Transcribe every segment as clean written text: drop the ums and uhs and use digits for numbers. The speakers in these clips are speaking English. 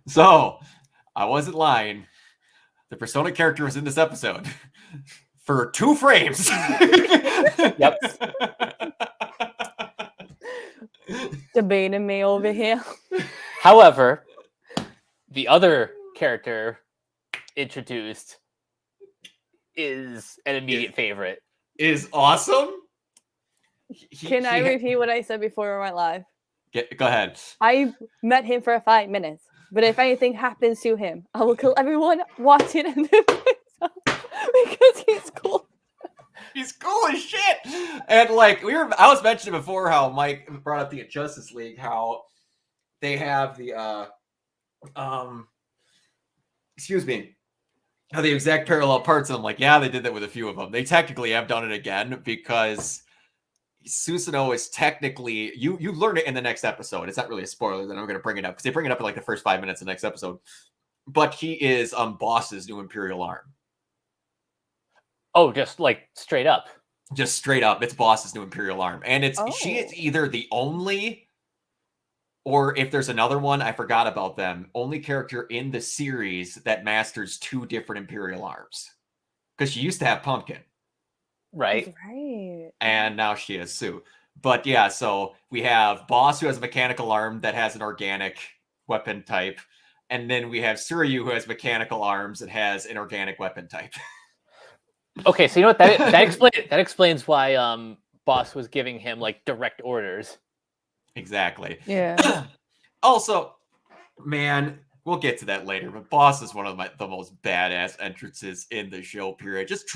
So, I wasn't lying. The Persona character was in this episode for 2 frames. Yep. Debating me over here. However, the other character introduced is an immediate favorite. Is awesome. Can I repeat what I said before we went live? Go ahead. I met him for 5 minutes, but if anything happens to him, I will kill everyone watching and because he's cool. He's cool as shit. And like I was mentioning before how Mike brought up the Injustice League, how they have the excuse me, how the exact parallel parts. And I'm like, yeah, they did that with a few of them. They technically have done it again because Susanoo is technically you learn it in the next episode. It's not really a spoiler that I'm going to bring it up because they bring it up in like the first 5 minutes of the next episode. But he is Boss's new Imperial arm. Oh, just like straight up. Just straight up, it's Boss's new Imperial arm, and she is either the only, or if there's another one, I forgot about them. Only character in the series that masters 2 different Imperial arms, because she used to have Pumpkin. Right. And now she has Sue. But yeah, so we have Boss, who has a mechanical arm that has an organic weapon type. And then we have Suryu, who has mechanical arms and has an organic weapon type. Okay, so you know what? That explains why Boss was giving him like direct orders. Exactly. Yeah. Also, man, we'll get to that later, but Boss is one of the most badass entrances in the show, period. Just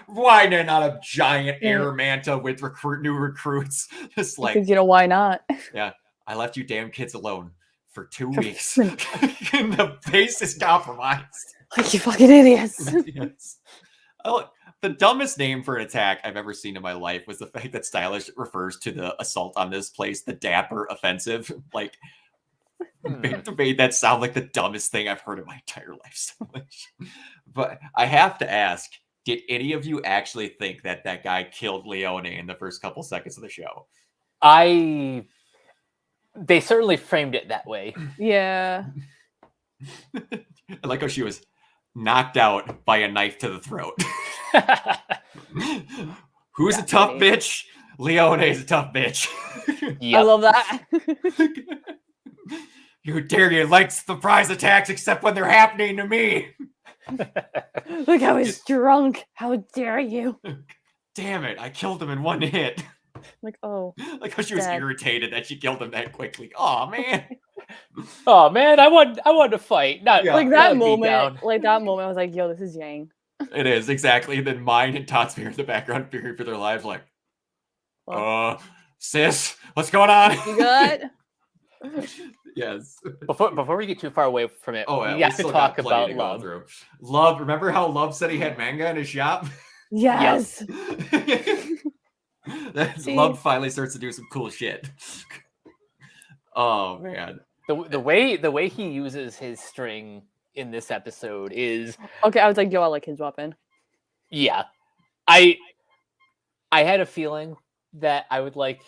why not a giant air manta with new recruits? Just like, because you know, why not? Yeah, I left you damn kids alone for 2 weeks. And the base is compromised. Like, you fucking idiots. Yes. The dumbest name for an attack I've ever seen in my life was the fact that Stylish refers to the assault on this place, the Dapper Offensive. Like, made that sound like the dumbest thing I've heard in my entire life. But I have to ask, did any of you actually think that that guy killed Leone in the first couple seconds of the show? They certainly framed it that way. Yeah. I like how she was knocked out by a knife to the throat. Who's a tough bitch? Leone's a tough bitch. Yep. I love that. You dare you like surprise attacks except when they're happening to me. Look, I was drunk. How dare you? Damn it, I killed him in 1 hit. Like, oh. Like how she was irritated that she killed him that quickly. Oh man. Oh man, I wanted to fight. Like that moment, I was like, yo, this is Yang. It is, exactly. And then mine and Todd's in the background fearing for their lives, like, sis, what's going on? You good? Yes. Before we get too far away from it, we have to talk about Love. Love, remember how Love said he had manga in his shop? Yes. Love finally starts to do some cool shit. Oh man. The way he uses his string in this episode is okay. I was like, yo, I like his weapon. Yeah, I had a feeling that I would like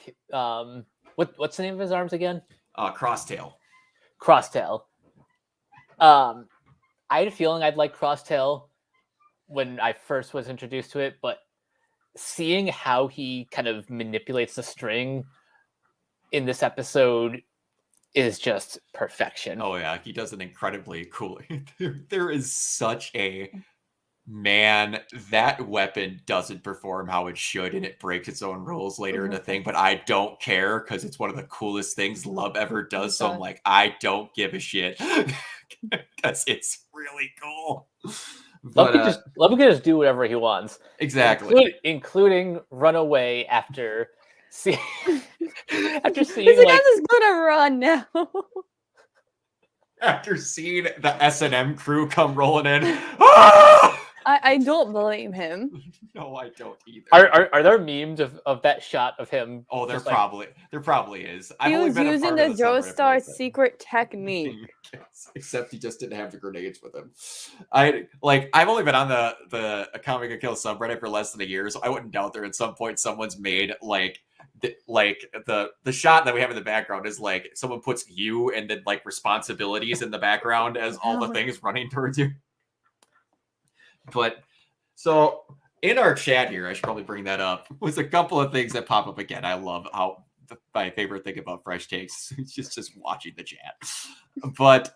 what's the name of his arms again? Crosstail. Crosstail. I had a feeling I'd like Crosstail when I first was introduced to it, but seeing how he kind of manipulates the string in this episode is just perfection. Oh yeah, he does it incredibly cool. There is such a that weapon doesn't perform how it should, and it breaks its own rules later in the thing, but I don't care because it's one of the coolest things Love ever does. So I'm like, I don't give a shit because it's really cool. Love can just do whatever he wants. Exactly. Including run away after seeing I'm just gonna run now. After seeing the S&M crew come rolling in. I don't blame him. No, I don't either. Are there memes of that shot of him? Oh, there probably is. He was using the Joestar secret technique. Except he just didn't have the grenades with him. I've only been on the Akame Kill subreddit for less than a year, so I wouldn't doubt there at some point someone's made like the shot that we have in the background is like someone puts you and then like responsibilities in the background as all the things running towards you. But so in our chat here, I should probably bring that up, was a couple of things that pop up again. I love how my favorite thing about Fresh Takes is just watching the chat. But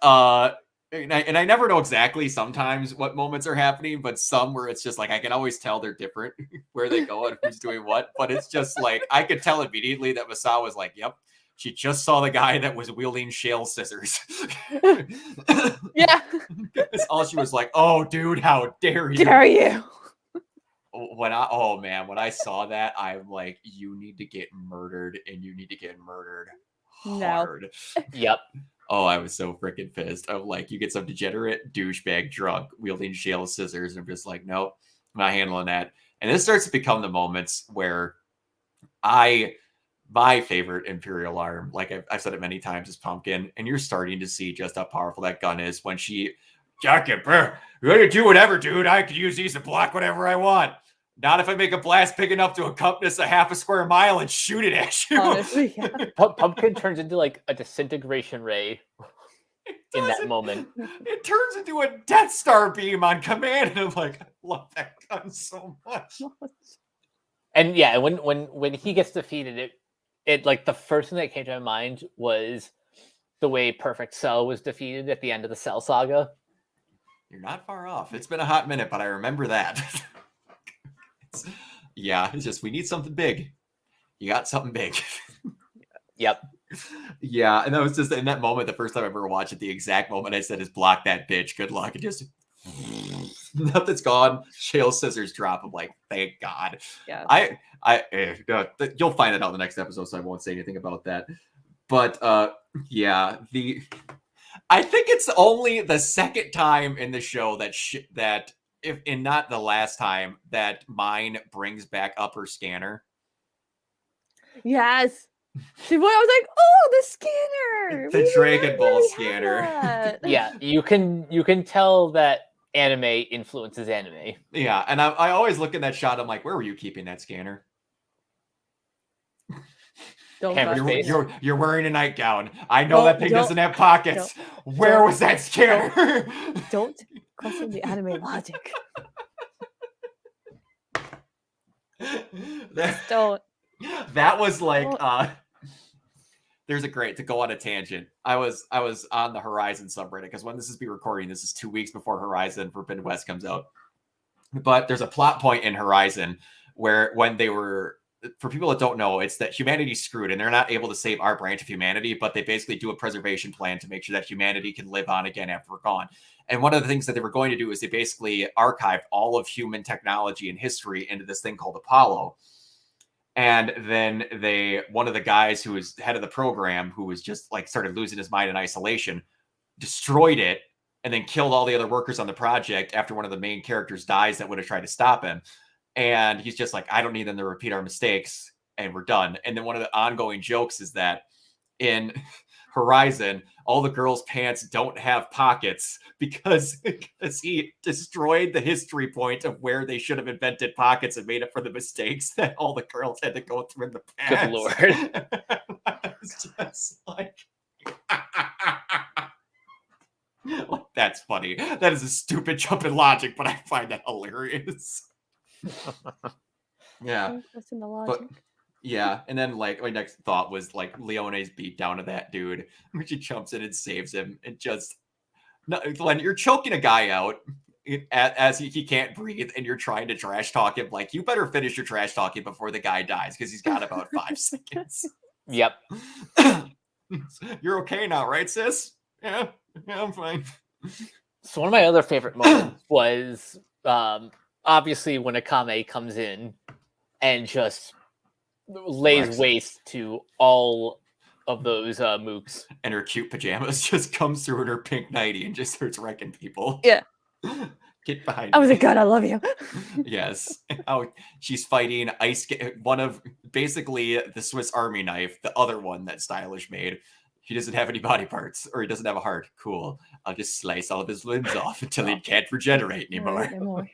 and I never know exactly sometimes what moments are happening, but some where it's just like I can always tell they're different where they go and who's doing what. But it's just like I could tell immediately that Masao was like, "Yep, she just saw the guy that was wielding shale scissors." Yeah. That's all she was like, "Oh, dude, how dare you? Dare you? When I saw that, I'm like, you need to get murdered, and you need to get murdered hard. Yep. Oh, I was so freaking pissed. I'm like, you get some degenerate douchebag drunk wielding shale scissors, and I'm just like, nope, I'm not handling that. And this starts to become the moments where my favorite Imperial arm, like I've said it many times, is Pumpkin, and you're starting to see just how powerful that gun is when she, Jacket, you're gonna do whatever, dude. I could use these to block whatever I want. Not if I make a blast big enough to encompass a half a square mile and shoot it at you. Honestly, yeah. Pumpkin turns into like a disintegration ray in that moment. It turns into a Death Star beam on command, and I'm like, I love that gun so much. And yeah, when he gets defeated, it like the first thing that came to my mind was the way Perfect Cell was defeated at the end of the Cell saga. You're not far off. It's been a hot minute, but I remember that. It's just we need something big. You got something big. Yep. Yeah, and that was just in that moment, the first time I ever watched it, the exact moment I said is block that bitch. Good luck. And just nothing's gone. Shale scissors drop. I'm like, thank God. Yeah. You'll find it out in the next episode, so I won't say anything about that. But yeah, I think it's only the second time in the show that if and not the last time that Mine brings back up her scanner. Yes. I was like, oh, the scanner. The Dragon Ball scanner. Yeah, you can tell that anime influences anime. Yeah, and I always look at that shot. I'm like, where were you keeping that scanner? You're wearing a nightgown. I know that thing doesn't have pockets. Where was that scanner? Don't question the anime logic. Don't. That was like there's a great to go on a tangent. I was on the Horizon subreddit because when this is be recording, this is 2 weeks before Horizon Forbidden West comes out. But there's a plot point in Horizon where when they were, for people that don't know, it's that humanity's screwed and they're not able to save our branch of humanity, but they basically do a preservation plan to make sure that humanity can live on again after we're gone. And one of the things that they were going to do is they basically archived all of human technology and history into this thing called Apollo. And then one of the guys who was head of the program, who was just like started losing his mind in isolation, destroyed it and then killed all the other workers on the project after one of the main characters dies that would have tried to stop him. And he's just like, I don't need them to repeat our mistakes and we're done. And then one of the ongoing jokes is that in Horizon, all the girls' pants don't have pockets because he destroyed the history point of where they should have invented pockets and made up for the mistakes that all the girls had to go through in the past. Good Lord. It's just like... That's funny. That is a stupid jump in logic, but I find that hilarious. Yeah. What's in the logic? But, yeah, and then like my next thought was like Leone's beat down to that dude, when she jumps in and saves him, and just when you're choking a guy out as he can't breathe, and you're trying to trash talk him, like you better finish your trash talking before the guy dies because he's got about 5 seconds. Yep. You're okay now, right, sis? Yeah, I'm fine. So one of my other favorite moments was obviously when Akame comes in and just lays waste to all of those mooks. And her cute pajamas just comes through in her pink nightie and just starts wrecking people. Yeah. Get behind I was me. like, God, I love you. Yes. Oh, she's fighting one of basically the Swiss Army knife, the other one that Stylish made. He doesn't have any body parts, or he doesn't have a heart. Cool. I'll just slice all of his limbs off until he can't regenerate anymore.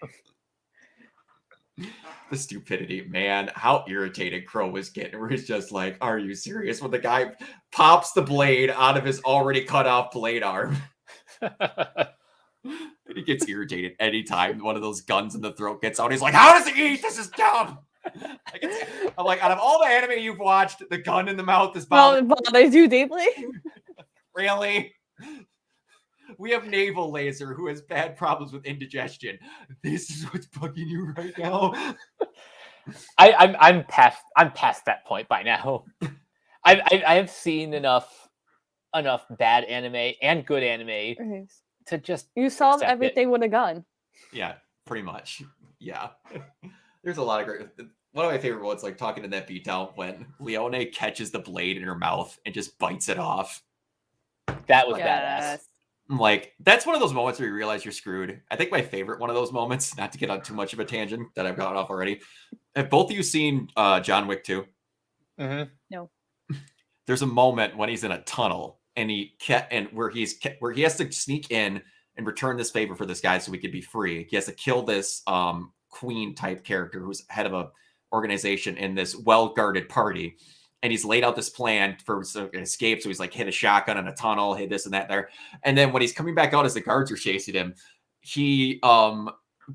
The stupidity, man. How irritated Crow was getting. Where he's just like, are you serious? When the guy pops the blade out of his already cut off blade arm. He gets irritated anytime one of those guns in the throat gets out. He's like, how does he eat? This is dumb. I'm like, out of all the anime you've watched, the gun in the mouth is Well, bothers you deeply. Really? We have Naval Laser, who has bad problems with indigestion. This is what's bugging you right now. I'm past that point by now. I have seen enough bad anime and good anime to just you solved everything with a gun. Yeah, pretty much. Yeah. There's a lot of great. One of my favorite ones, like talking to that beatdown when Leone catches the blade in her mouth and just bites it off. That was badass. Like, that's one of those moments where you realize you're screwed. I think my favorite one of those moments, not to get on too much of a tangent that I've gotten off already. Have both of you seen John Wick 2? Mm-hmm. No. There's a moment when he's in a tunnel and where he has to sneak in and return this favor for this guy so he could be free. He has to kill this queen type character who's head of a organization in this well-guarded party. And he's laid out this plan for an escape. So he's like hit a shotgun in a tunnel, hit this and that there. And then when he's coming back out as the guards are chasing him, he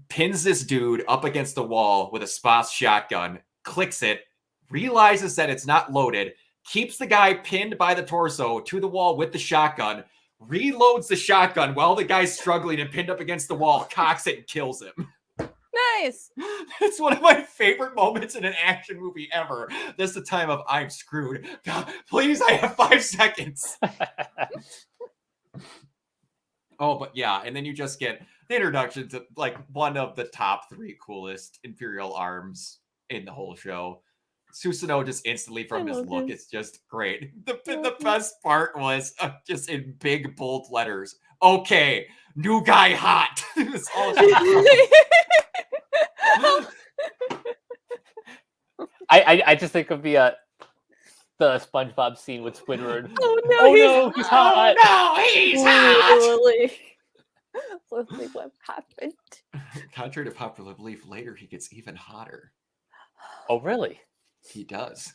pins this dude up against the wall with a Spas shotgun, clicks it, realizes that it's not loaded, keeps the guy pinned by the torso to the wall with the shotgun, reloads the shotgun while the guy's struggling and pinned up against the wall, cocks it and kills him. Nice. It's one of my favorite moments in an action movie ever. This is the time of I'm screwed. God, please, I have 5 seconds. Oh, but yeah, and then you just get the introduction to like one of the top 3 coolest Imperial arms in the whole show. Susanoo just instantly from his look, it's just great. The best part was just in big bold letters. Okay, new guy hot. It's all I just think of the SpongeBob scene with Squidward. Oh no, he's hot. Oh, no, he's hot. Literally, what happened? Contrary to popular belief, later he gets even hotter. Oh, really? He does.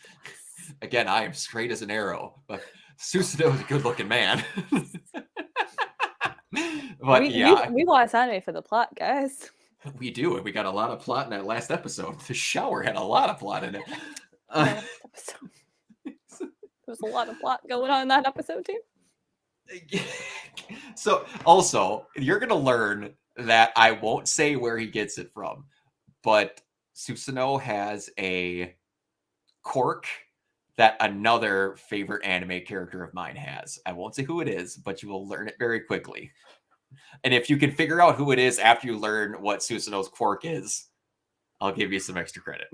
Again, I am straight as an arrow, but Susanoo is a good-looking man. But we watch anime for the plot, guys. We do, and we got a lot of plot in that last episode. The shower had a lot of plot in it. There's a lot of plot going on in that episode too. So, also, you're going to learn that I won't say where he gets it from, but Susanoo has a quirk that another favorite anime character of mine has. I won't say who it is, but you will learn it very quickly. And if you can figure out who it is after you learn what Susanoo's quirk is, I'll give you some extra credit.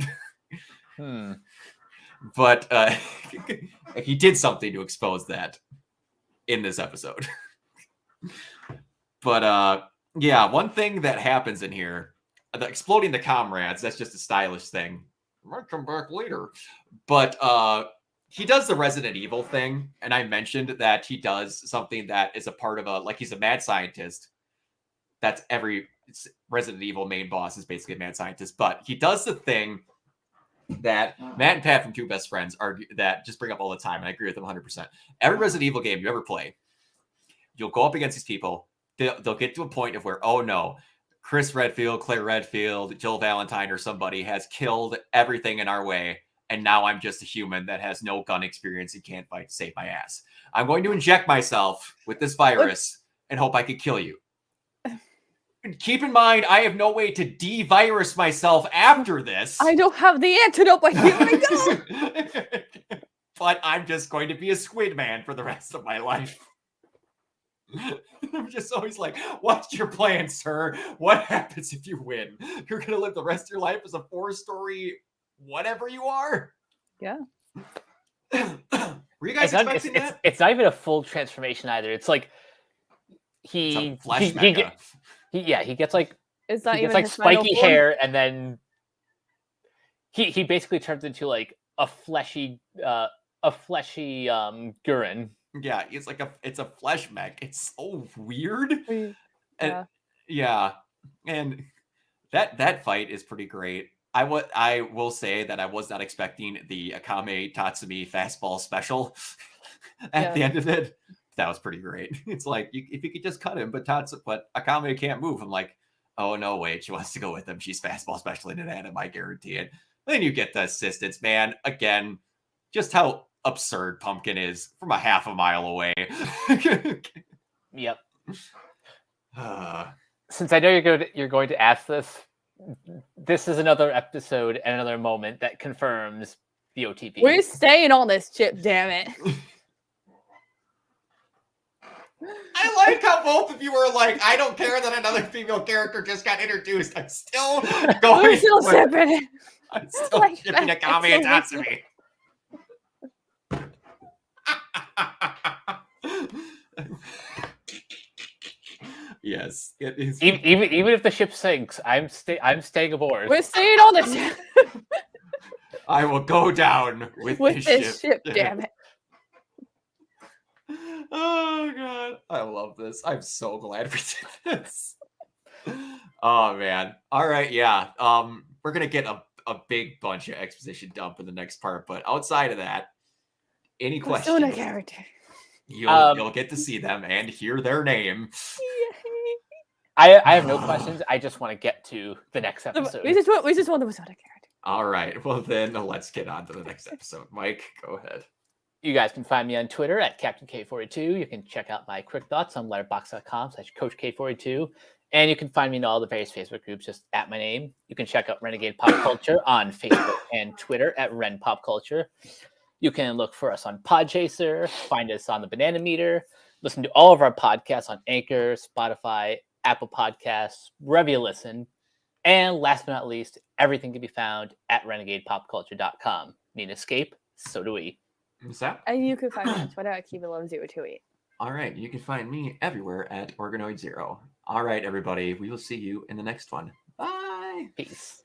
But he did something to expose that in this episode. But yeah, one thing that happens in here, exploding the comrades, that's just a stylish thing. Might come back later. But he does the Resident Evil thing, and I mentioned that he does something that is a part of he's a mad scientist. That's every Resident Evil main boss is basically a mad scientist, but he does the thing that Matt and Pat from Two Best Friends argue that just bring up all the time, and I agree with them 100%. Every Resident Evil game you ever play, you'll go up against these people. They'll get to a point of where, oh no, Chris Redfield, Claire Redfield, Jill Valentine, or somebody has killed everything in our way, and now I'm just a human that has no gun experience and can't fight to save my ass. I'm going to inject myself with this virus and hope I could kill you. Keep in mind, I have no way to de-virus myself after this. I don't have the antidote, but here we go. But I'm just going to be a squid man for the rest of my life. I'm just always like, what's your plan, sir? What happens if you win? You're going to live the rest of your life as a 4-story whatever you are? Yeah. Were you guys expecting that? It's not even a full transformation either. It's like he gets like It's not he even gets like his final spiky form. hair, and then he basically turns into like a fleshy Gurren. Yeah, it's a flesh mech. It's so weird. Yeah. And yeah, and that fight is pretty great. I will say that I was not expecting the Akame Tatsumi fastball special at the end of it. That was pretty great. It's like if you could just cut him, but Akame can't move. I'm like, oh no, wait, she wants to go with him. She's fastball special into that, I guarantee it. Then you get the assistance, man. Again, just how absurd Pumpkin is from a half a mile away. Yep. Since I know you're going to ask this, this is another episode and another moment that confirms the OTP. We're staying on this chip, damn it. I like how both of you were like, I don't care that another female character just got introduced. I'm still going. We're still shipping it. I'm still Like shipping that. Akame and Tatsumi. Yes, it is. Even if the ship sinks, I'm staying aboard. We're staying on this ship. I will go down with this ship, damn it. Oh god, I love this. I'm so glad we did this. Oh man. All right, yeah. We're gonna get a big bunch of exposition dump in the next part, but outside of that, any questions? Persona character. You'll get to see them and hear their name. I have no questions. I just want to get to the next episode. We just want the Persona character. All right. Well, then let's get on to the next episode. Mike, go ahead. You guys can find me on Twitter at CaptainK42. You can check out my quick thoughts on letterboxd.com/CoachK42. And you can find me in all the various Facebook groups just at my name. You can check out Renegade Pop Culture on Facebook and Twitter at Ren Pop Culture. You can look for us on Podchaser, find us on the Banana Meter, listen to all of our podcasts on Anchor, Spotify, Apple Podcasts, wherever you listen. And last but not least, everything can be found at renegadepopculture.com. Need an escape? So do we. What's that? And you can find me on Twitter at Kiva11028. All right. You can find me everywhere at Organoid0. All right, everybody. We will see you in the next one. Bye. Peace.